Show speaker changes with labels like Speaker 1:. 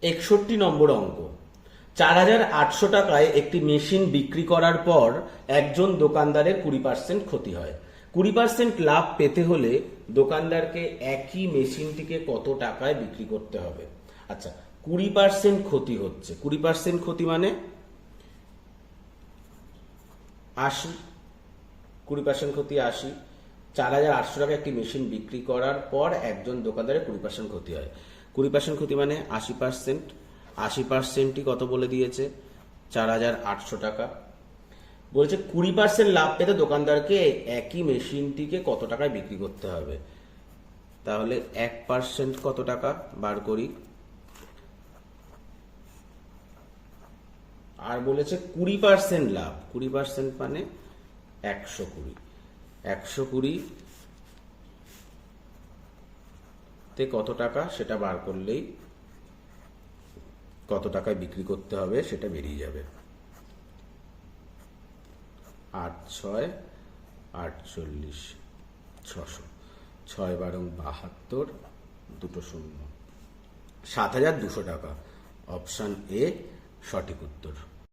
Speaker 1: 61 নম্বর অঙ্ক। 4,800 টাকায় একটি মেশিন বিক্রি করার পর একজন দোকানদারের 20% ক্ষতি হয়। 20% লাভ পেতে হলে দোকানদারকে একই মেশিনটিকে কত টাকায় বিক্রি করতে হবে? আচ্ছা, 20% ক্ষতি হচ্ছে। 20% ক্ষতি মানে 80। 20% ক্ষতি 80। 4,800 টাকা একটি মেশিন বিক্রি করার পর একজন দোকানদারের 20% ক্ষতি হয়। 20% ক্ষতি মানে 80%। 80%ই কত বলে দিয়েছে? 4,800 টাকা। বলছে 20% লাভ পেতে দোকানদারকে একই মেশিনটিকে কত টাকায় বিক্রি করতে হবে। তাহলে 1% কত টাকা বার করি। আর বলেছে 20% লাভ। 20% মানে 120। 120 তে কত টাকা সেটা বার করলেই কত টাকায় বিক্রি করতে হবে সেটা বেরিয়ে যাবে। 8 6 48 600। 6 12 72, দুটো শূন্য। 7,200 টাকা। অপশান এ সঠিক উত্তর।